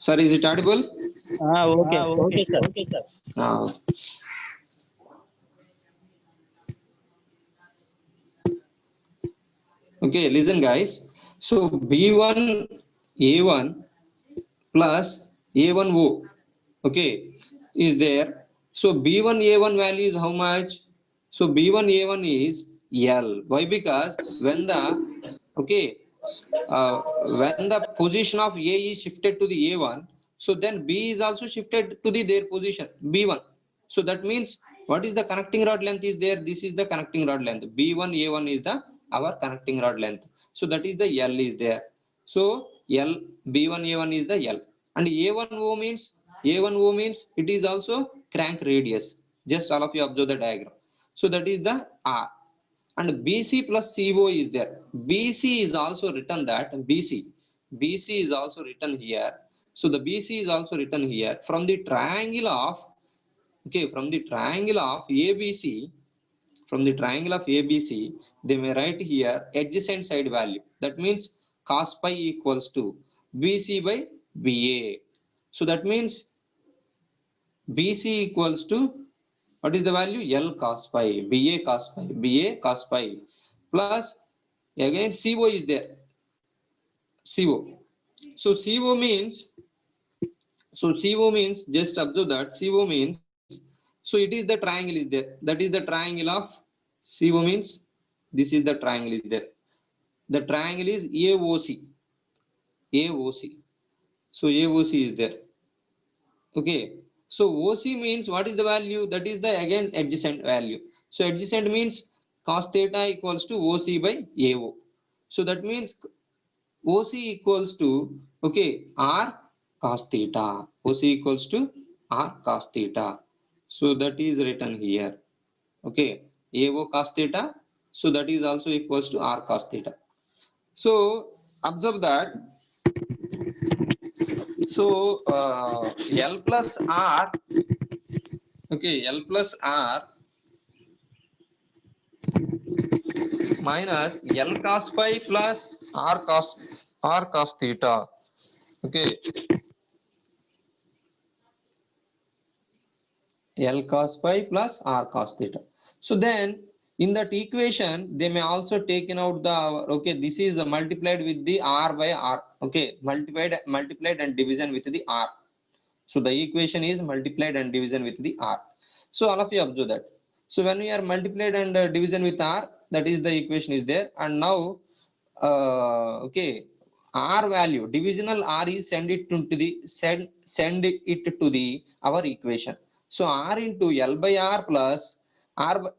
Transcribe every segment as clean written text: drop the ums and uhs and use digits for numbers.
Sir, is it audible? Okay. Okay, sir. Uh, okay, listen, guys. So B1 A1 plus A1O, okay, is there. So B1 A1 value is how much? So B1 A1 is L. Why? Because when the okay uh, when the position of A is shifted to the A1, so then B is also shifted to the their position B1. So that means what is the connecting rod length is there? This is the connecting rod length. B1 A1 is the our connecting rod length. So that is the L is there. So L B1 A1 is the L, and A1O means it is also crank radius. Just all of you observe the diagram. So that is the R, and BC plus CO is there. BC is also written that BC is also written here. So the BC is also written here from the triangle of from the triangle of ABC. From the triangle of ABC, they may write here adjacent side value. That means cos pi equals to BC by BA. So that means BC equals to what is the value? L cos pi, BA cos pi plus again CO is there. CO. So CO means just observe that CO means so it is the triangle is there. That is the triangle of CO means this is the triangle is there. The triangle is AOC. AOC. So AOC is there. Okay. So OC means what is the value? That is the again adjacent value. So adjacent means cos theta equals to OC by AO. So that means OC equals to R cos theta. OC equals to R cos theta. So that is written here. Okay. AO cos theta. So that is also equals to R cos theta. So observe that. So L plus R. Okay. L plus R minus L cos phi plus R cos theta. Okay. L cos pi plus R cos theta. So then in that equation they may also taken out the this is multiplied with the R by R. Okay, multiplied and division with the R. So the equation is multiplied and division with the R. So all of you observe that. So when we are multiplied and division with R, that is the equation is there. And now R value divisional R is send it to the send it to the our equation. So R into L by R plus R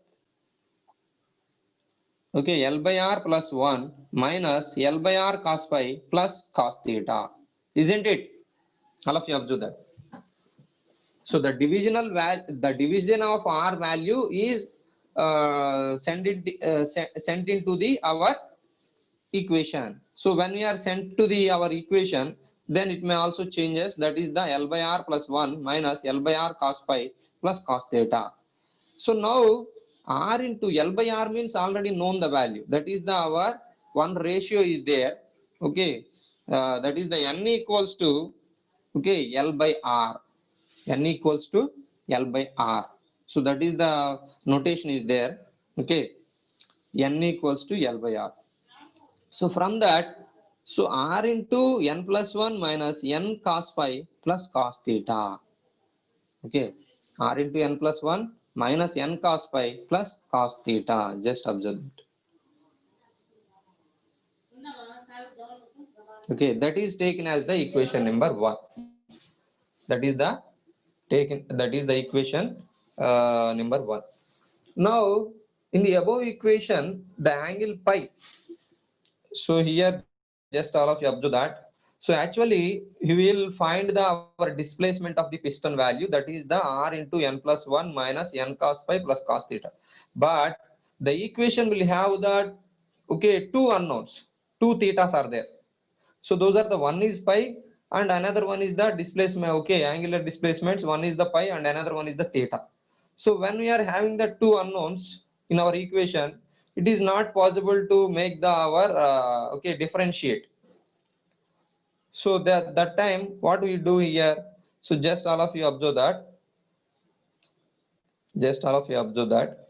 L by R plus 1 minus L by R cos phi plus cos theta, isn't it? All of you observe that. So the division of R value is sent into the our equation. So when we are sent to the our equation, then it may also changes. That is the L by R plus 1 minus L by R cos pi plus cos theta. So now R into L by R means already known the value. That is the our one ratio is there. Okay, that is the N equals to L by R. N equals to L by R. So that is the notation is there. Okay, N equals to L by R. So from that, so R into N plus 1 minus N cos phi plus cos theta. Okay, R into N plus 1 minus N cos pi plus cos theta. Just observe it. Okay, that is taken as the equation number 1. That is the equation number 1. Now in the above equation, the angle pi. So here just all of you observe that. So actually you will find the our displacement of the piston value, that is the R into N plus 1 minus N cos pi plus cos theta. But the equation will have that two unknowns, two thetas are there. So those are the one is pi and another one is the displacement. Okay, angular displacements. One is the pi and another one is the theta. So when we are having the two unknowns in our equation, it is not possible to make the our differentiate. So that time what we do here, so just all of you observe that, just all of you observe that.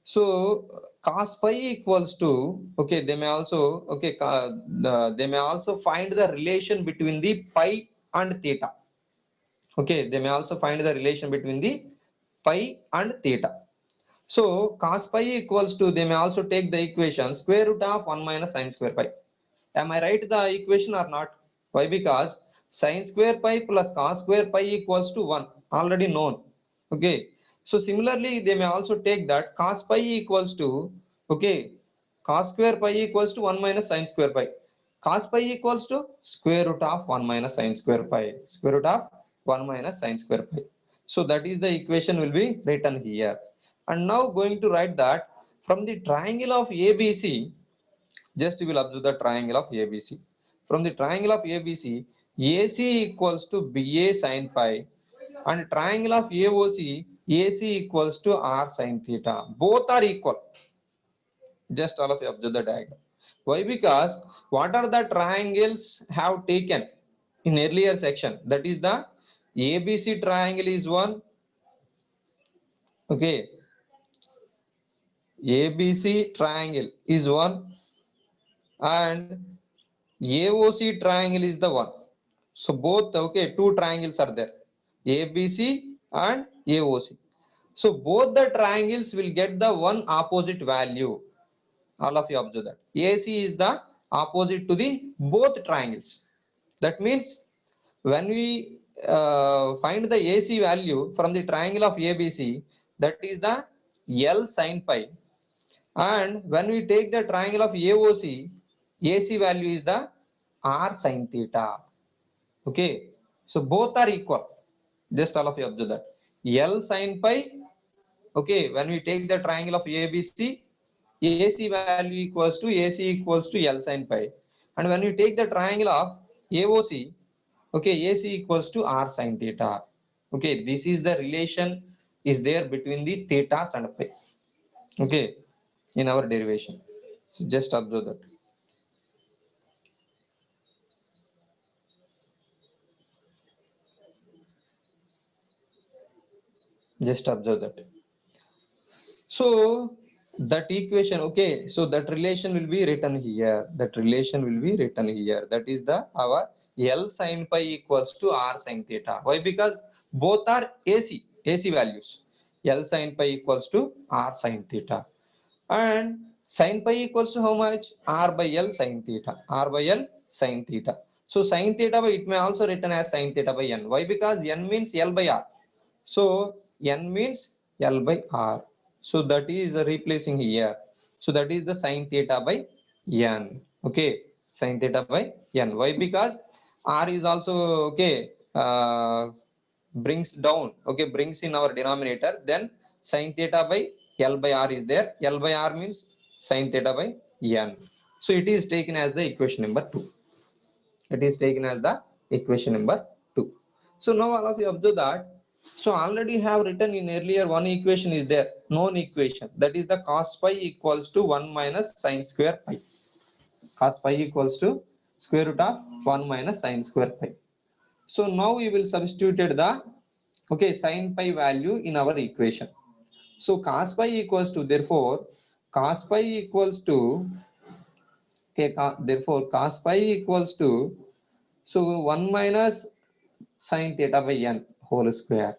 So cos pi equals to, okay, they may also, okay, they may also find the relation between the pi and theta. Okay, they may also find the relation between the pi and theta. So cos pi equals to, they may also take the equation square root of 1 minus sin square pi. Am I right the equation or not? Why? Because sin square pi plus cos square pi equals to 1, already known. Okay. So similarly, they may also take that cos pi equals to, okay, cos square pi equals to 1 minus sin square pi. Cos pi equals to square root of 1 minus sin square pi. Square root of 1 minus sin square pi. So that is the equation will be written here. And now going to write that from the triangle of ABC, just you will observe the triangle of ABC. From the triangle of ABC, AC equals to BA sin pi, and triangle of AOC, AC equals to R sin theta. Both are equal. Just all of you observe the diagram. Why? Because what are the triangles have taken in earlier section? That is the ABC triangle is one. Okay, ABC triangle is one, and AOC triangle is the one. So both, okay, two triangles are there, ABC and AOC. So both the triangles will get the one opposite value. All of you observe that. AC is the opposite to the both triangles. That means when we find the AC value from the triangle of ABC, that is the L sin pi. And when we take the triangle of AOC, AC value is the R sin theta. Okay, so both are equal. Just all of you observe that. L sin pi. Okay, when we take the triangle of ABC, AC value equals to AC equals to L sin pi. And when we take the triangle of AOC, okay, AC equals to R sin theta. Okay, this is the relation is there between the thetas and pi. Okay, in our derivation. So just observe that. Just observe that. So that equation, okay, so that relation will be written here. That relation will be written here. That is the our L sin pi equals to R sin theta. Why? Because both are AC values. L sin pi equals to R sin theta. And sin pi equals to how much? R by L sin theta. R by L sin theta. So sin theta by, it may also written as sin theta by N. Why? Because N means L by R. So N means L by R. So that is replacing here. So that is the sin theta by N. Okay, sin theta by N. Why? Because R is also, okay, brings down, okay, brings in our denominator. Then sin theta by L by R is there. L by R means sin theta by N. So it is taken as the equation number 2. It is taken as the equation number 2. So now all of you observe that. So already have written in earlier one equation is there, known equation, that is the cos pi equals to 1 minus sin square pi. Cos pi equals to square root of 1 minus sin square pi. So now we will substitute the, okay, sin pi value in our equation. So cos pi equals to, therefore cos pi equals to, okay, therefore cos pi equals to, so 1 minus sin theta by n whole square.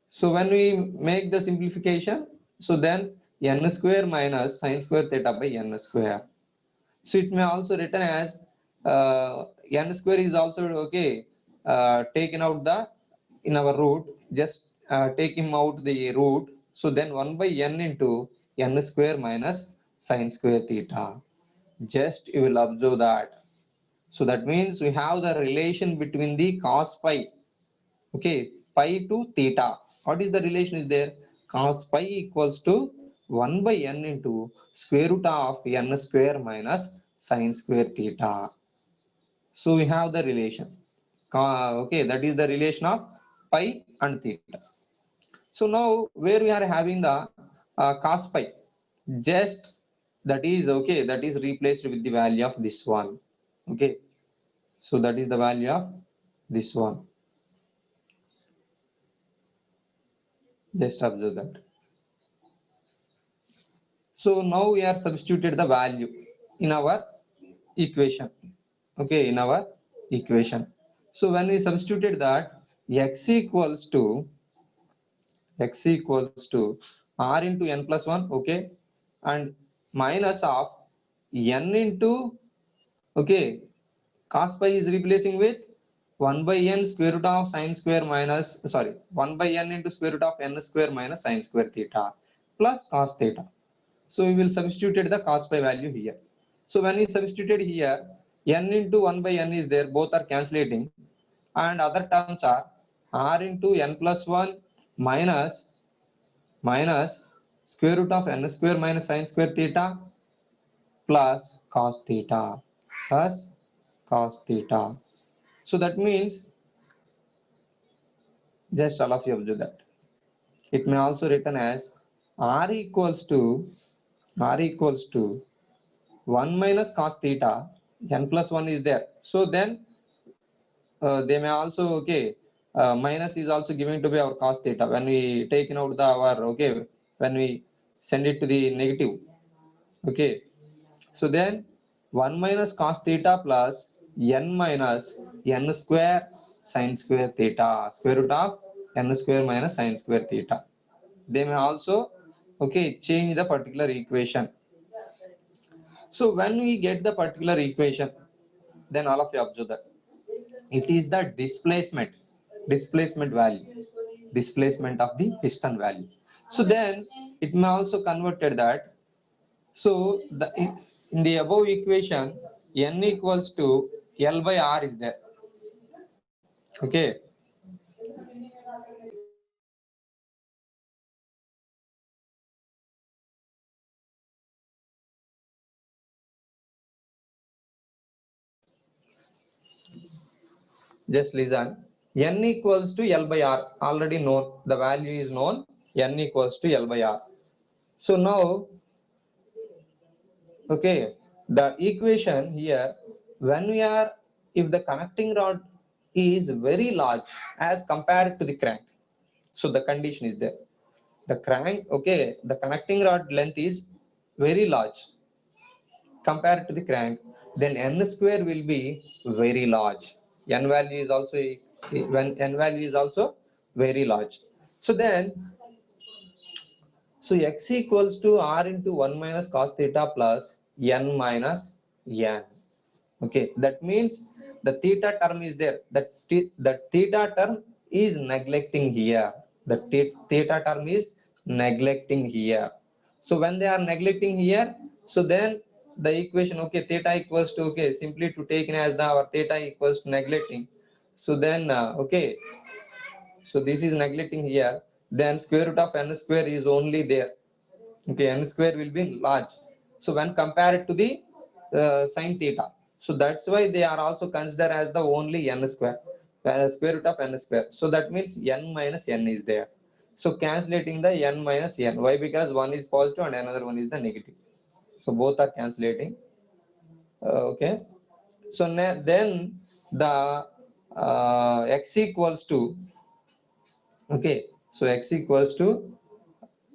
So when we make the simplification, so then n square minus sin square theta by n square. So it may also written as n square is also, okay, taken out the in our root, just take him out the root. So then 1 by n into n square minus sin square theta. Just you will observe that. So that means we have the relation between the cos pi, okay, pi to theta. What is the relation is there? Cos pi equals to 1 by n into square root of n square minus sin square theta. So we have the relation. Okay, that is the relation of pi and theta. So now where we are having the cos pi, just that is, okay, that is replaced with the value of this one. Okay, So that is the value of this one. Just observe that. So now we are substituted the value in our equation. Okay, in our equation. So when we substituted that, x equals to r into n plus 1, okay, and minus of n into, okay, cos pi is replacing with 1 by n square root of sine square minus, sorry, 1 by n into square root of n square minus sine square theta plus cos theta. So we will substitute the cos pi value here. So when we substituted here, n into 1 by n is there, both are cancelling, and other terms are r into n plus 1 minus square root of n square minus sine square theta plus cos theta plus cos theta. So that means, just all of you observe that. It may also written as r equals to 1 minus cos theta, n plus 1 is there. So then they may also, okay, minus is also given to be our cos theta when we taken out the our, okay, when we send it to the negative. Okay, so then 1 minus cos theta plus n minus n square sine square theta, square root of n square minus sine square theta. They may also, okay, change the particular equation. So when we get the particular equation, then all of you observe that it is the displacement value, displacement of the piston value. So then it may also converted that. So the in the above equation, n equals to L by R is there. Okay. Just listen. N equals to L by R. Already known. The value is known. N equals to L by R. So now, okay, the equation here, when we are, if the connecting rod is very large as compared to the crank, so the condition is there. The crank, okay, the connecting rod length is very large compared to the crank, then n square will be very large. N value is also, when n value is also very large. So then, so x equals to r into 1 minus cos theta plus n minus n. Okay, that means the theta term is there. That theta term is neglecting here. The theta term is neglecting here. So when they are neglecting here, so then the equation, okay, theta equals to, okay, simply to taken as the our theta equals to neglecting. So then, okay, so this is neglecting here. Then square root of n square is only there. Okay, n square will be large. So when compared to the sine theta, so that's why they are also considered as the only n square, square root of n square. So that means n minus n is there. So cancellating the n minus n. Why? Because one is positive and another one is the negative. So both are cancellating. Okay. So then the x equals to, okay, so x equals to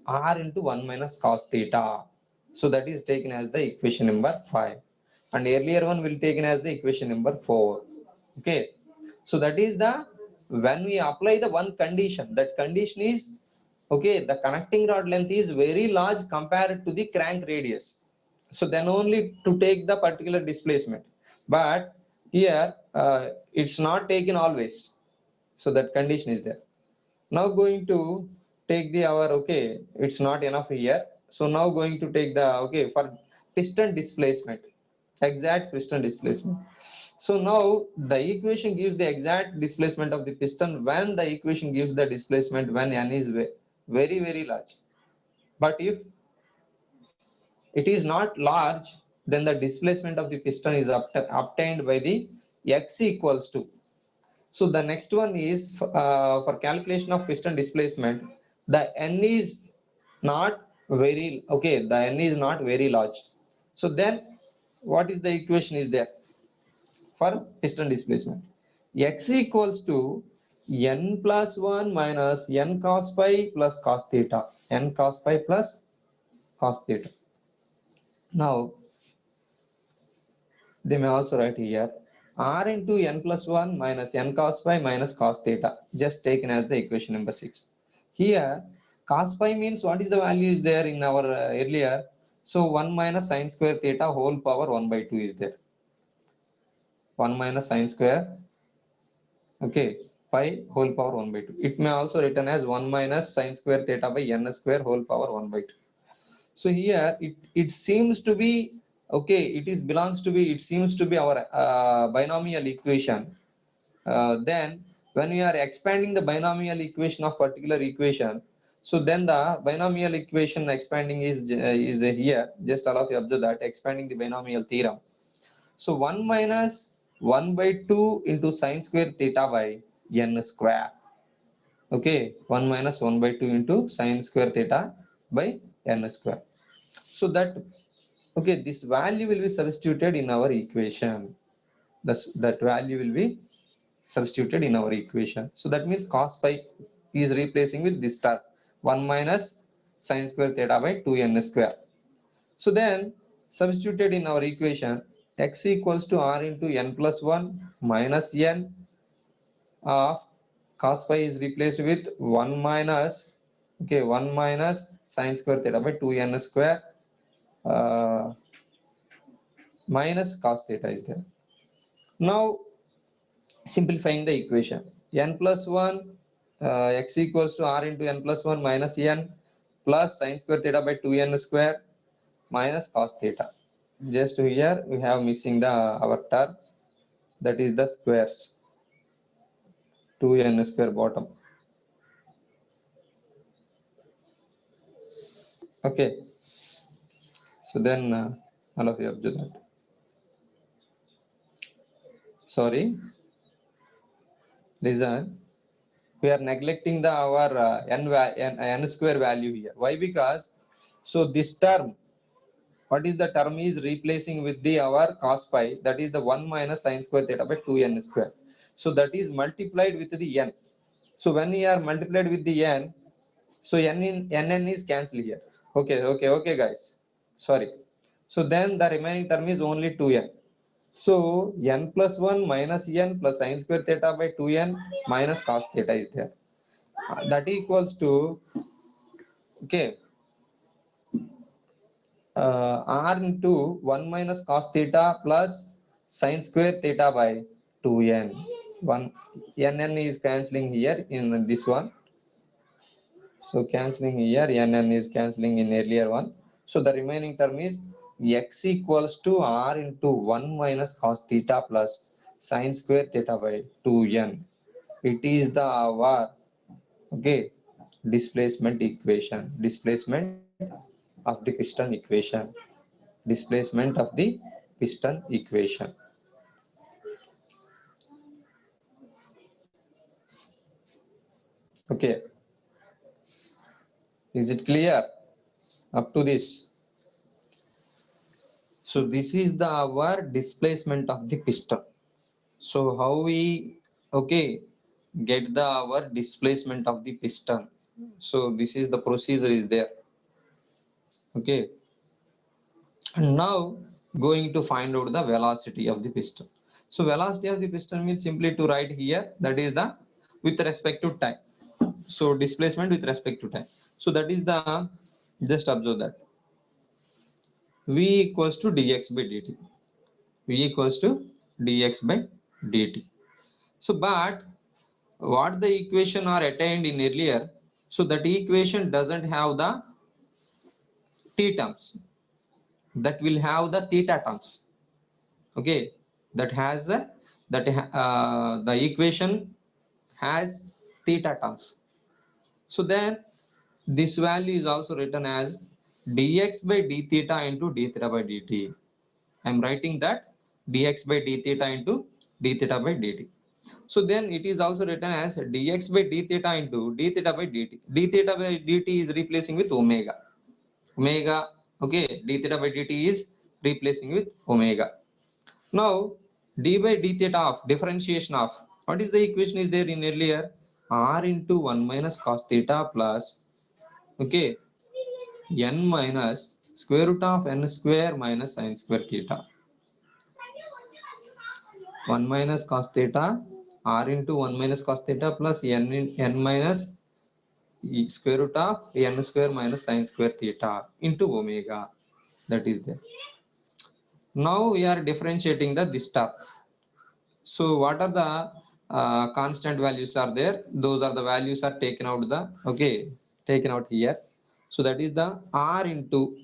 r into 1 minus cos theta. So that is taken as the equation number 5. And earlier one will taken as the equation number 4. Okay. So that is the, when we apply the one condition, that condition is, okay, the connecting rod length is very large compared to the crank radius. So then only to take the particular displacement. But here it's not taken always. So that condition is there. Now going to take the our, okay, it's not enough here. So now going to take the, okay, for piston displacement, exact piston displacement. So now the equation gives the exact displacement of the piston when the equation gives the displacement when n is very very large. But if it is not large, then the displacement of the piston is obtained by the x equals to. So the next one is for calculation of piston displacement, the n is not very, okay, the n is not very large. So then what is the equation is there? for piston displacement. X equals to n plus 1 minus n cos pi plus cos theta. N cos pi plus cos theta. Now, they may also write here r into n plus 1 minus n cos pi minus cos theta, just taken as the equation number 6. Here, cos pi means what is the value is there in our earlier. So 1 minus sine square theta whole power 1 by 2 is there. 1 minus sine square, okay, pi whole power 1 by 2. It may also written as 1 minus sine square theta by n square whole power 1 by 2. So here it seems to be, okay, it seems to be our binomial equation. Then when we are expanding the binomial equation of particular equation, so then the binomial equation expanding is here. Just all of you observe that expanding the binomial theorem. So 1 minus 1 by 2 into sine square theta by n square. Okay, 1 minus 1 by 2 into sine square theta by n square. So that, okay, this value will be substituted in our equation. That value will be substituted in our equation. So that means cos pi is replacing with this term 1 minus sine square theta by 2n square. So then substituted in our equation, x equals to r into n plus 1 minus n of cos pi is replaced with 1 minus, okay, 1 minus sine square theta by 2n square minus cos theta is there. Now simplifying the equation, n plus 1 x equals to r into n plus 1 minus n plus sine square theta by 2n square minus cos theta. Just here we have missing the our term, that is the squares, 2n square bottom. Okay, so then all of you observe that. Sorry, listen, we are neglecting the our n square value here. Why? Because so this term, what is the term is replacing with the our cos pi, that is the 1 minus sine square theta by 2n square. So that is multiplied with the n. So when we are multiplied with the n, so nn is cancelled here. Okay guys, sorry. So then the remaining term is only 2n. So n plus 1 minus n plus sine square theta by 2n minus cos theta is there. That equals to, okay, r into 1 minus cos theta plus sine square theta by 2n. 1 nn is cancelling here in this one. So cancelling here, nn is cancelling in earlier one. So the remaining term is x equals to r into 1 minus cos theta plus sine square theta by 2n. It is the our, okay, displacement equation, displacement of the piston equation, displacement of the piston equation. Okay, is it clear up to this? So this is the our displacement of the piston. So how we, okay, get the our displacement of the piston? So this is the procedure is there. Okay, and now going to find out the velocity of the piston. So velocity of the piston means simply to write here, that is the with respect to time. So displacement with respect to time. So that is the, just observe that v equals to dx by dt. V equals to dx by dt. So but what the equation are attained in earlier, so that equation doesn't have the t terms, that will have the theta terms. Okay, that has the equation has theta terms. So then this value is also written as dx by d theta into d theta by dt. I am writing that dx by d theta into d theta by dt. So then it is also written as dx by d theta into d theta by dt. D theta by dt is replacing with omega. Okay, d theta by dt is replacing with omega. Now d by d theta of differentiation of, what is the equation is there in earlier, r into 1 minus cos theta plus, okay, n minus square root of n square minus sin square theta. 1 minus cos theta r into 1 minus cos theta plus n minus square root of n square minus sin square theta into omega, that is there. Now we are differentiating this term. So what are the constant values are there, those are the values are taken out the, okay, taken out here. So that is the r into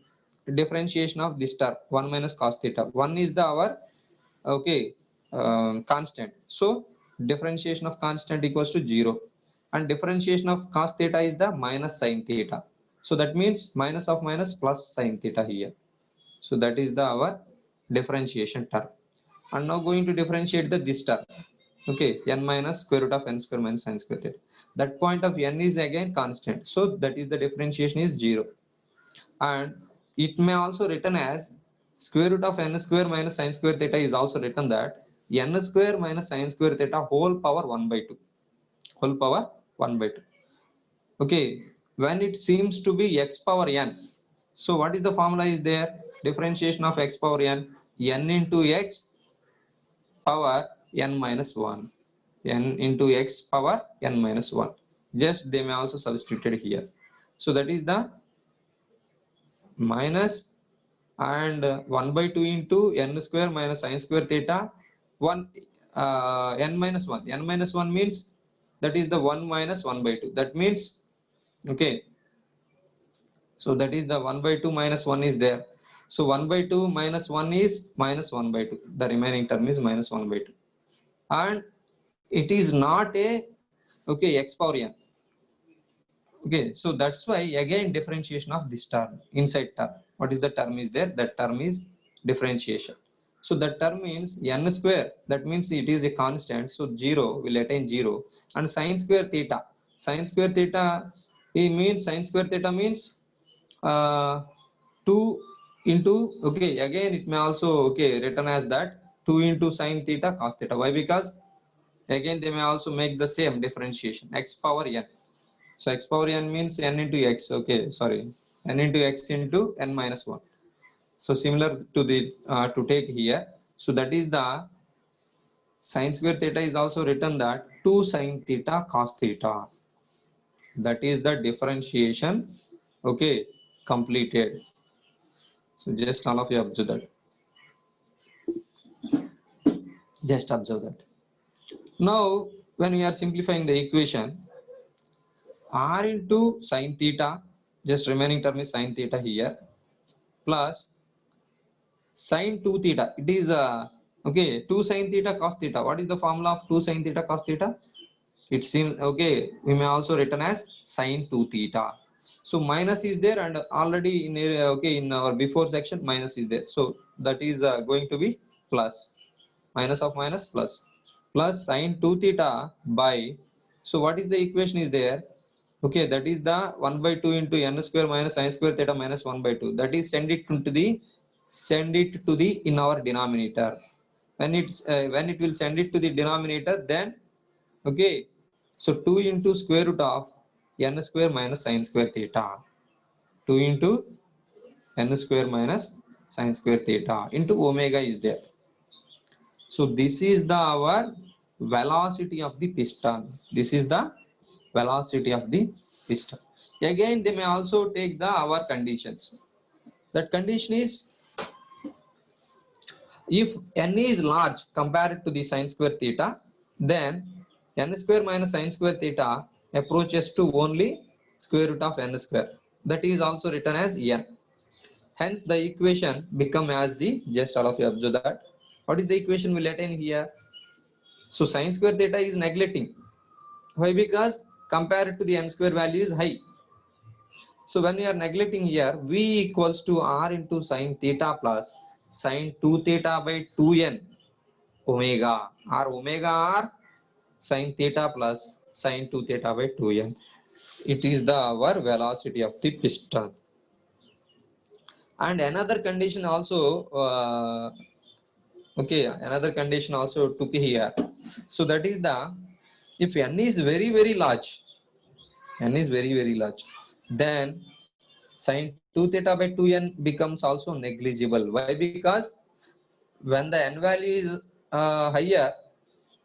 differentiation of this term 1 minus cos theta. 1 is the our, okay, constant, so differentiation of constant equals to 0, and differentiation of cos theta is the minus sin theta, so that means minus of minus plus sin theta here. So that is the our differentiation term. And now going to differentiate this term, okay, n minus square root of n square minus sin square theta. That point of n is again constant, so that is the differentiation is 0. And it may also written as square root of n square minus sin square theta is also written that n square minus sin square theta whole power 1 by 2, whole power 1 by 2. Okay, when it seems to be x power n, so what is the formula is there, differentiation of x power n into x power n minus 1, n into x power n minus 1, just they may also substituted here. So that is the minus and 1 by 2 into n square minus sin square theta 1, n minus 1, n minus 1 means that is the 1 minus 1 by 2, that means, okay, so that is the 1 by 2 minus 1 is there. So 1 by 2 minus 1 is minus 1 by 2, the remaining term is minus 1 by 2, and it is not a, okay, x power n. Okay, so that's why again differentiation of this term inside term, what is the term is there, that term is differentiation. So that term means n square, that means it is a constant, so 0 will attain 0, and sin square theta, sin square theta, it means sin square theta means 2 into, okay, again it may also, okay, written as that 2 into sin theta cos theta. Why? Because again they may also make the same differentiation x power n. So x power n means n into x, okay, sorry, n into x into n minus 1. So similar to the to take here. So that is the sin square theta is also written that 2 sin theta cos theta. That is the differentiation, okay, completed. So just all of you observe that. Just observe that. Now when we are simplifying the equation, r into sin theta, just remaining term is sin theta here, plus sin 2 theta, it is okay, 2 sin theta cos theta. What is the formula of 2 sin theta cos theta? It seems, okay, we may also written as sin 2 theta. So minus is there, and already in okay, in our before section minus is there, so that is going to be plus, minus of minus plus, plus sin 2 theta by, so what is the equation is there, okay, that is the 1 by 2 into n square minus sin square theta minus 1 by 2, that is send it to the in our denominator. When it will send it to the denominator, then, okay, so 2 into square root of n square minus sin square theta, 2 into n square minus sin square theta into omega is there. So this is the our velocity of the piston. This is the velocity of the piston. Again they may also take the our conditions. That condition is, if n is large compared to the sin square theta, then n square minus sin square theta approaches to only square root of n square. That is also written as n. Hence the equation become as the, just all of you observe that. What is the equation will attain here? So sin square theta is neglecting. Why? Because compared to the n square value is high. So when we are neglecting here, v equals to r into sin theta plus sin 2 theta by 2n omega, or omega r sin theta plus sin 2 theta by 2n. It is the our velocity of the piston. And another condition also Okay, another condition also took here. So that is the, if n is very very large, n is very very large, then sine 2 theta by 2n becomes also negligible. Why? Because when the n value is higher,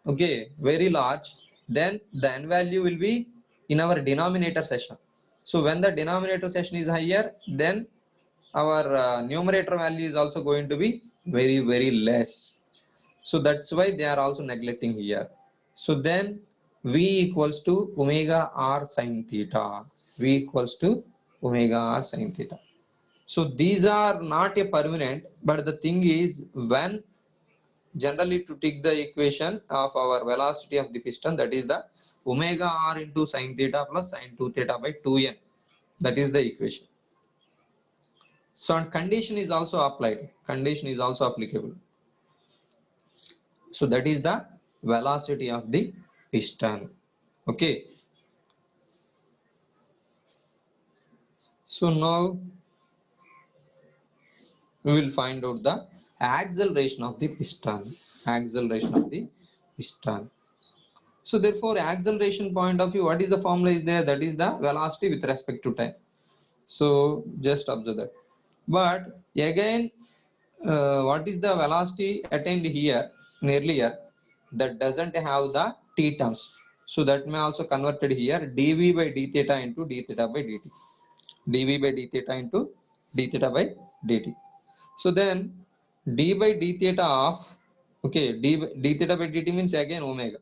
okay, very large, then the n value will be in our denominator section. So when the denominator section is higher, then our numerator value is also going to be very very less. So that's why they are also neglecting here. So then v equals to omega r sine theta. V equals to omega r sine theta. So these are not a permanent, but the thing is, when generally to take the equation of our velocity of the piston, that is the omega r into sine theta plus sine 2 theta by 2n. That is the equation. So and condition is also applied. Condition is also applicable. So that is the velocity of the piston. Okay. So now we will find out the acceleration of the piston. Acceleration of the piston. So therefore, acceleration point of view, what is the formula is there? That is the velocity with respect to time. So just observe that. But again, what is the velocity attained here in earlier? That doesn't have the t terms. So that may also converted here dv by d theta into d theta by dt. dv by d theta into d theta by dt. So then d by d theta of, okay, d theta by dt means again omega.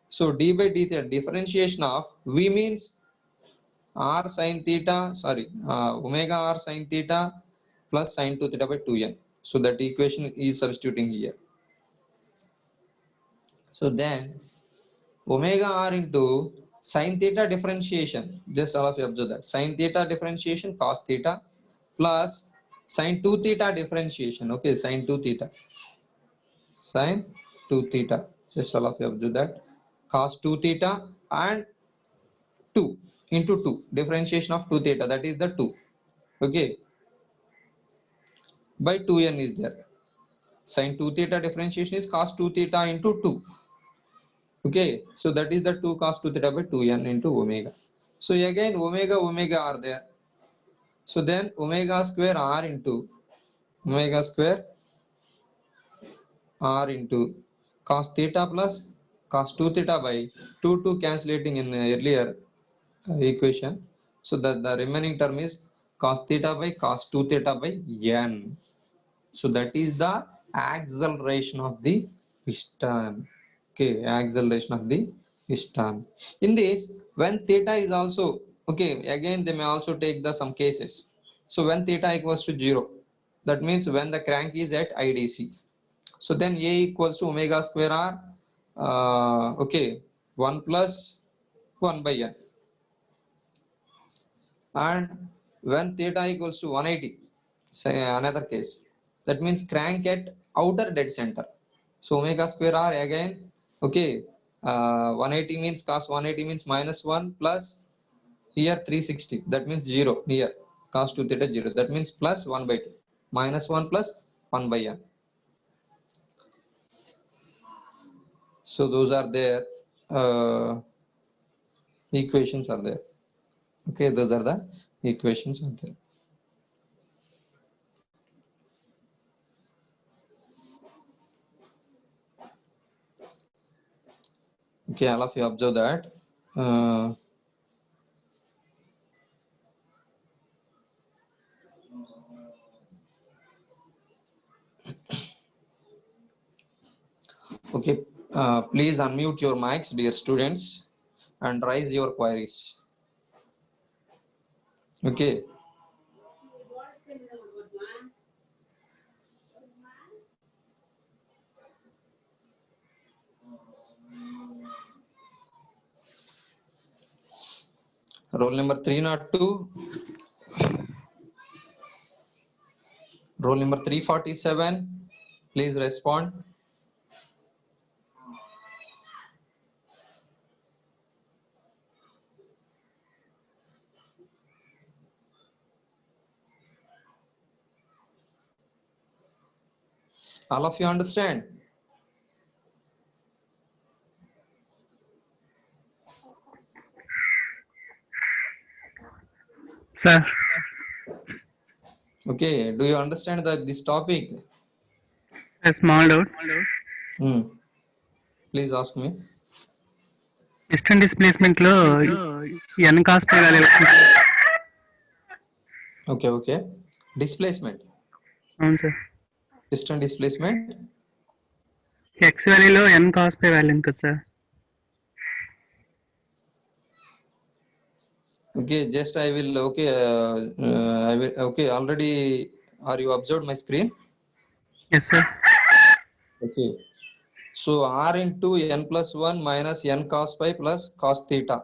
So d by d theta differentiation of v means r sine theta, sorry, omega r sine theta plus sine 2 theta by 2n. So that equation is substituting here. So then omega r into sine theta differentiation, just all of you observe that, sine theta differentiation cos theta plus sine 2 theta differentiation, okay, sine 2 theta, sine 2 theta, just all of you observe that, cos 2 theta and 2 into 2, differentiation of 2 theta, that is the 2, okay, by 2n is there. Sine 2 theta differentiation is cos 2 theta into 2. Okay, so that is the 2 cos 2 theta by 2n into omega. So again omega are there. So then omega square r into omega square r into cos theta plus cos 2 theta by 2 cancellating in earlier equation. So that the remaining term is cos theta by cos 2 theta by n. So that is the acceleration of the piston. Okay, acceleration of the piston. In this, when theta is also, okay, again they may also take the some cases. So when theta equals to 0, that means when the crank is at IDC. So then A equals to omega square r, okay, 1 plus 1 by n. And when theta equals to 180, say another case, that means crank at outer dead center. So omega square r again, okay, 180 means cos 180 means minus 1 plus here 360, that means 0 here, cos 2 theta 0, that means plus 1 by 2, minus 1 plus 1 by n. So those are their equations are there. Okay, those are the equations are there. Okay, all of you observe that. Okay, please unmute your mics, dear students, and raise your queries. Okay. Roll number 302. Roll number 347. Please respond. All of you understand? Sir, Okay, do you understand this topic? a small doubt. Please ask me. Piston displacement లో n cos pi value Okay. Displacement. అవును sir. Piston displacement. x వాల్యూలో n cos pi value ఉంది కదా sir. Okay, just I will. Okay, I will. Okay, already. Are you observed my screen? Yes sir. Okay. So r into n plus 1 minus n cos pi plus cos theta.